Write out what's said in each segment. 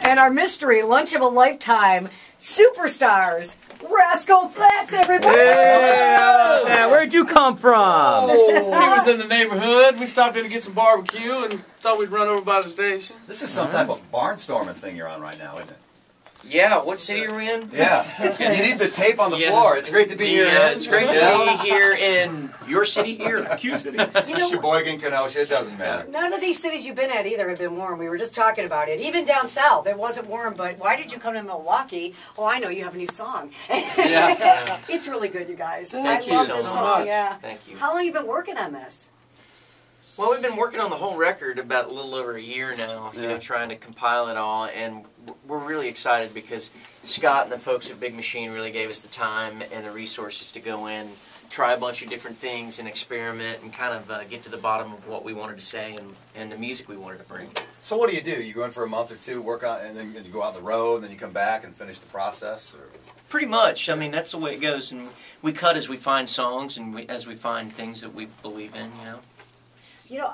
and our mystery lunch of a lifetime superstars, Rascal Flatts, everybody. Yeah, where'd you come from? He was in the neighborhood. We stopped in to get some barbecue and thought we'd run over by the station. This is some type of barnstorming thing you're on right now, isn't it? Yeah, what city are we in? Yeah. And you need the tape on the floor. It's great to be here. It's great to be here in your city here. Q City. Sheboygan, Kenosha, it doesn't matter. None of these cities you've been at either have been warm. We were just talking about it. Even down south, it wasn't warm, but why did you come to Milwaukee? Oh, I know, you have a new song. Yeah. It's really good, you guys. Thank you love so this much. song. Yeah. Thank you. How long have you been working on this? Well, we've been working on the whole record about a little over a year now, you know, trying to compile it all, and we're really excited because Scott and the folks at Big Machine really gave us the time and the resources to go in, try a bunch of different things and experiment and kind of get to the bottom of what we wanted to say and the music we wanted to bring. So what do? You go in for a month or two, work on, and then you go out on the road, and then you come back and finish the process? Or? Pretty much. I mean, that's the way it goes, and we cut as we find songs and as we find things that we believe in, you know. You know,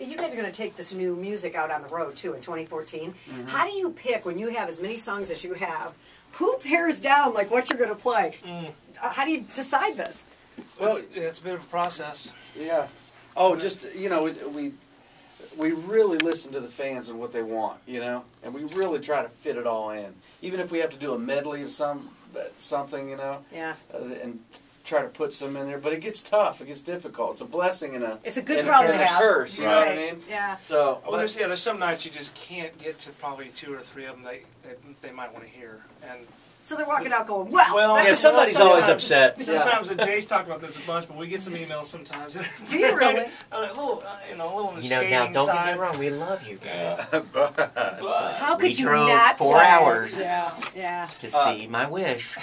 you guys are going to take this new music out on the road, too, in 2014. Mm-hmm. How do you pick, when you have as many songs as you have, who pairs down, like, what you're going to play? How do you decide this? Well, it's a bit of a process. Yeah. Oh, just, you know, we really listen to the fans and what they want, you know, and we really try to fit it all in. Even if we have to do a medley of something, you know. Yeah. And try to put some in there, but it gets tough. It gets difficult. It's a blessing and it's a good problem to have. A curse. You know what I mean? Yeah. So, well, there's some nights you just can't get to probably 2 or 3 of them they might want to hear, and so they're walking out going, well yeah, somebody's always upset. Sometimes, and Jay's talked about this a bunch, but we get some emails sometimes. Do you really? a little on the now don't get me wrong, we love you guys. But how could you drove not 4 play? hours to see my wish.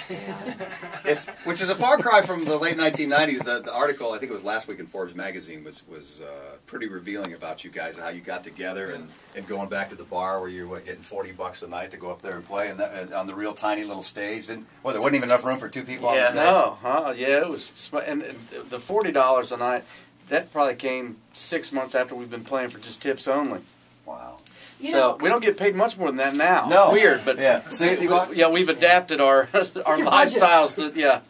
Which is a far cry from the late 1990s. The article, I think it was last week in Forbes magazine, was pretty revealing about you guys and how you got together and going back to the bar where you were getting $40 a night to go up there and play and on the real tiny little stage. There wasn't even enough room for 2 people on the stage. No, yeah, it was, and the $40 a night, that probably came 6 months after we've been playing for just tips only. Wow. So we don't get paid much more than that now. No. It's weird, but yeah, $60. Yeah, we've adapted our lifestyles to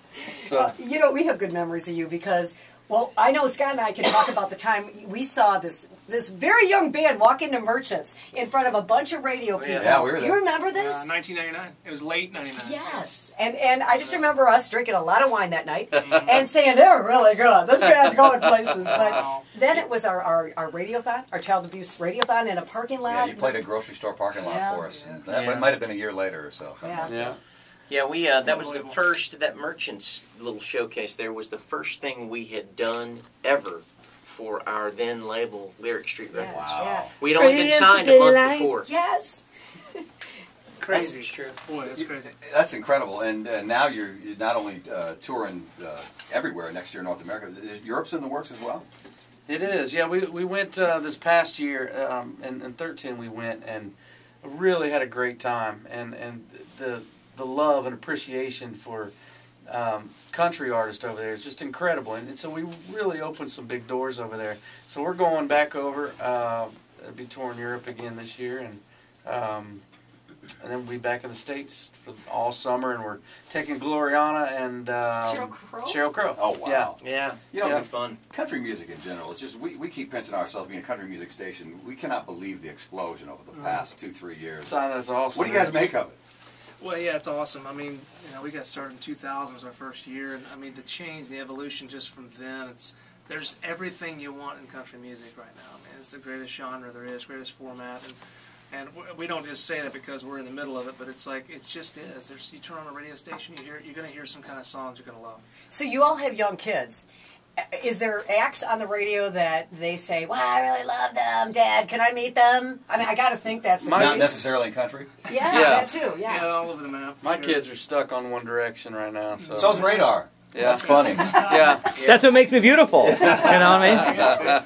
So you know, we have good memories of you because, well, I know Scott and I can talk about the time we saw this very young band walk into Merchants in front of a bunch of radio people. Yeah, we were there. Do you remember this? 1999. It was late 99. Yes. And I just remember us drinking a lot of wine that night and saying, they're really good. This band's going places. But then it was our radiothon, our child abuse radiothon in a parking lot. Yeah, you played a grocery store parking lot for us. Yeah. That might have been a year later or so. Yeah, we that was the first, that Merchants little showcase there was the first thing we had done ever for our then label Lyric Street Records. Wow. Yeah. We'd only been signed a month before. Yes. Crazy. That's true. Boy, that's crazy. That's incredible. And now you're not only touring everywhere next year in North America, Europe's in the works as well? it is. Yeah, we went this past year, in 2013 we went and really had a great time. And the love and appreciation for country artists over there is just incredible, and so we really opened some big doors over there. So we're going back over, be touring Europe again this year, and then we'll be back in the States for all summer, and we're taking Gloriana and Sheryl Crow. Oh wow! Yeah, you know, it'll be fun. Country music in general, it's just we keep pinching ourselves being a country music station. We cannot believe the explosion over the past 2-3 years. That's awesome. What do you guys make of it? Well, yeah, it's awesome. I mean, you know, we got started in 2000 was our first year, and I mean, the change, the evolution just from then, there's everything you want in country music right now. I mean, it's the greatest genre there is, greatest format, and we don't just say that because we're in the middle of it, but it's like, it just is. You turn on a radio station, you're going to hear some kind of songs you're going to love. So you all have young kids. Is there acts on the radio that they say, "Wow, I really love them, Dad. Can I meet them?" I mean, I got to think that's the not necessarily in country. Yeah, that too. Yeah, all over the map. My kids are stuck on One Direction right now. So's Radar. Yeah, that's funny. Yeah, that's what makes me beautiful. You know what I mean?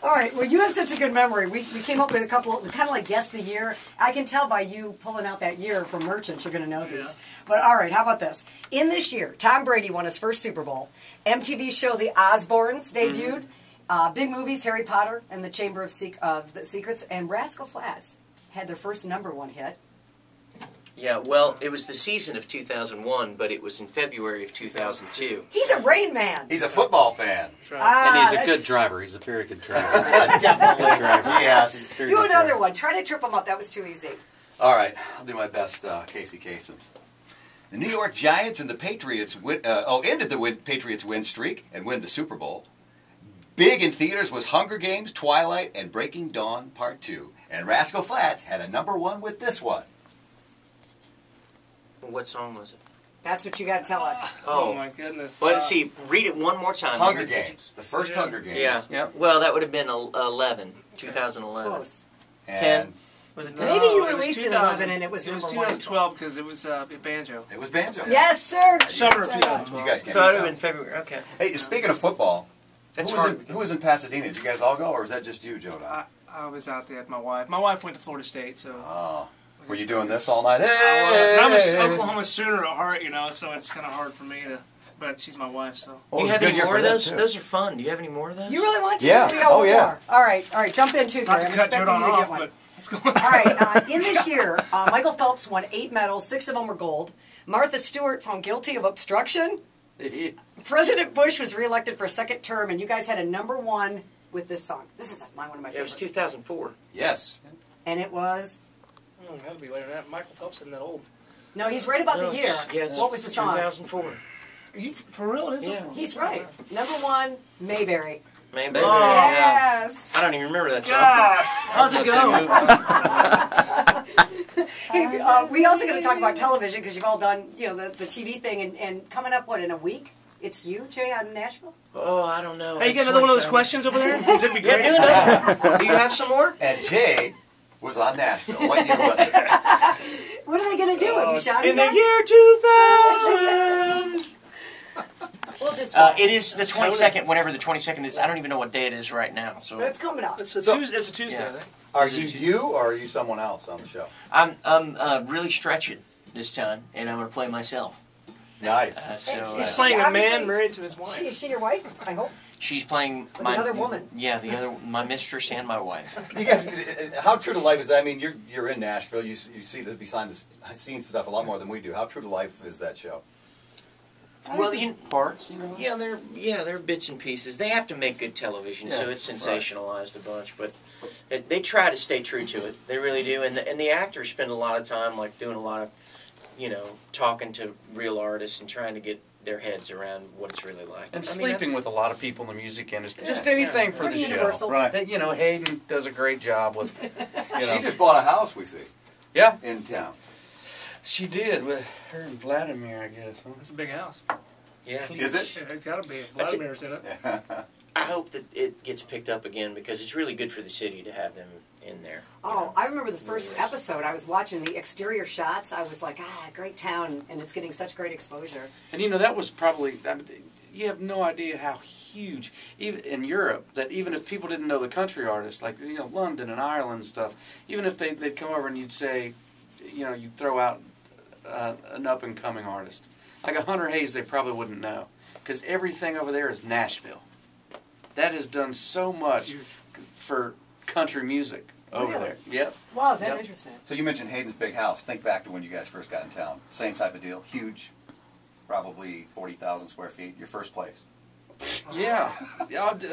All right. Well, you have such a good memory. We came up with a couple, kind of like guess the year. I can tell by you pulling out that year from Merchants, you're going to know these. But all right, how about this? In this year, Tom Brady won his first Super Bowl. MTV show The Osbournes debuted. Big movies, Harry Potter and the Chamber of the Secrets, and Rascal Flatts had their first #1 hit. Yeah, well, it was the season of 2001, but it was in February of 2002. He's a Rain Man. He's a football fan. Ah, And he's a that's- good driver. He's a very good driver. Definitely. Yes. Very Do good another driver. one. Try to trip him up. That was too easy. All right, I'll do my best, Casey Kasem's. The New York Giants and the Patriots ended the Patriots win streak and win the Super Bowl. Big in theaters was Hunger Games, Twilight, and Breaking Dawn Part 2. And Rascal Flatts had a #1 with this one. What song was it? That's what you got to tell us. Oh my goodness. Well, let's see. Read it one more time. Hunger Games. The first Yeah. Hunger Games. Yeah. Yep. Well, that would have been 2,011. Close. And 10. Was it 10? Maybe you it was released in 2000. 11 and it was It was #1. 2012 because it was Banjo. it was Banjo. Yes, sir. Summer of You 2012. guys can't So it would have miss been February. Okay. out. Hey, speaking of football, That's who was, hard. who was in Pasadena? Did you guys all go, or was that just you, Joe? I was out there with my wife. My wife went to Florida State, so. Oh. Were you doing this all night? Hey! I'm a Oklahoma Sooner at heart, so it's kind of hard for me to. But she's my wife, so. Well, Do you it was have a good any year more for of them, those? too. Those are fun. Do you have any more of those? You really want to? Yeah. We got Oh, one yeah. more. All right. Jump in too, Not Gary. to I'm cut expecting Jordan you to get off, one. but let's go. All right. In this year, Michael Phelps won 8 medals. 6 of them were gold. Martha Stewart found guilty of obstruction. President Bush was reelected for a second term, and you guys had a #1 with this song. This is one of my It was favorites. 2004. Yes. And it was. It had to be later than that. Michael Phelps isn't that old. No, he's right about No, the year. Yeah, it's What was the song? 2004. Are you for real? It is. Yeah. He's right. #1, Mayberry. Maybe. Oh. Yes. I don't even remember that song. Gosh, how's it go? Hey, we also going to talk about television because you've all done, the TV thing, and coming up, in a week? It's you, Jay, out in Nashville? Oh, I don't know. Hey, you It's got another one of those 27. questions over there? Is it be Yeah, great? do another one. Do you have some more? And Jay was on Nashville. What year was it? What are they going to do? Have you shot In the yet? year 2000. We'll just It is the 22nd, whenever the 22nd is. I don't even know what day it is right now. So But it's coming up. It's a Tuesday. It's a Tuesday, I think. Are Is it you or are you someone else on the show? I'm really stretching this time, and I'm going to play myself. Nice. He's playing a man Obviously- married to his Is wife. she your wife? I hope. She's playing With another woman. Yeah, my mistress and my wife. You guys, how true to life is that? I mean, you're in Nashville. You see the behind the scenes stuff a lot more than we do. How true to life is that show? Well, parts, yeah, they're bits and pieces. They have to make good television, so Yeah, it's sensationalized a bunch. But they try to stay true to it. They really do, and the actors spend a lot of time doing a lot of, talking to real artists and trying to get their heads around what it's really like. And I mean, sleeping with a lot of people in the music industry. Just anything for the Pretty show. universal. Right. That, Hayden does a great job with, She just bought a house. We see Yeah, in town. she did with her and Vladimir, I guess. Huh? It's a big house. Yeah. Is it? Yeah, it's got to be. Vladimir's in it. I hope that it gets picked up again because it's really good for the city to have them in there. Oh, I remember the first episode. I was watching the exterior shots. I was like, great town, and it's getting such great exposure. And that was probably, you have no idea how huge, even in Europe, that even if people didn't know the country artists, like, London and Ireland and stuff, even if they'd come over and you'd say, you'd throw out an up-and-coming artist. Like a Hunter Hayes, they probably wouldn't know. Because everything over there is Nashville. That has done so much for country music over Really? there. Yep. Wow, is that Yep. interesting? So you mentioned Hayden's big house. Think back to when you guys first got in town. Same type of deal. Huge, probably 40,000 square feet. Your first place. Yeah.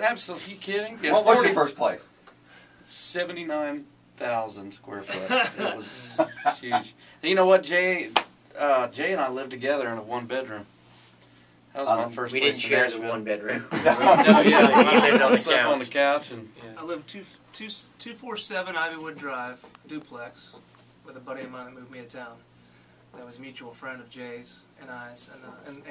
Absolutely. You kidding? Yes, What was your first place? 79,000 square foot. It was huge. And you know what, Jay and I lived together in a one-bedroom. That was my first We place didn't in share the Nashville. one bedroom. No, yeah. We lived on the Slept on the couch. couch and I live 247 Ivywood Drive, duplex, with a buddy of mine that moved me to town. That was a mutual friend of Jay's and I's and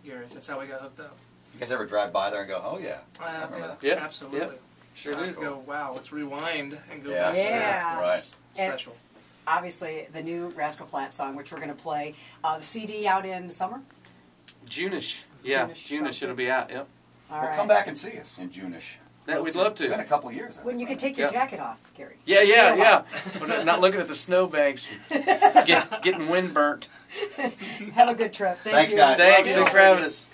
Gary's. That's how we got hooked up. You guys ever drive by there and go, oh yeah, I have, remember yeah, that. Yep, absolutely. yep. Sure I do. go, wow, let's rewind and go Yeah. back. Yeah. Right. It's And- special. Obviously, the new Rascal Flatts song, which we're going to play. The CD out in summer? June-ish. Yeah, June-ish, June-ish sounds it'll good. be out, yep. All Well, right. come back and see us in June-ish. That we'd love It's been a to. couple of years. When you can take your Yep. jacket off, Gary. Yeah. We're not looking at the snowbanks, getting wind burnt. Have a good trip. Thank Thanks, you. guys. Thanks Love you. for having us.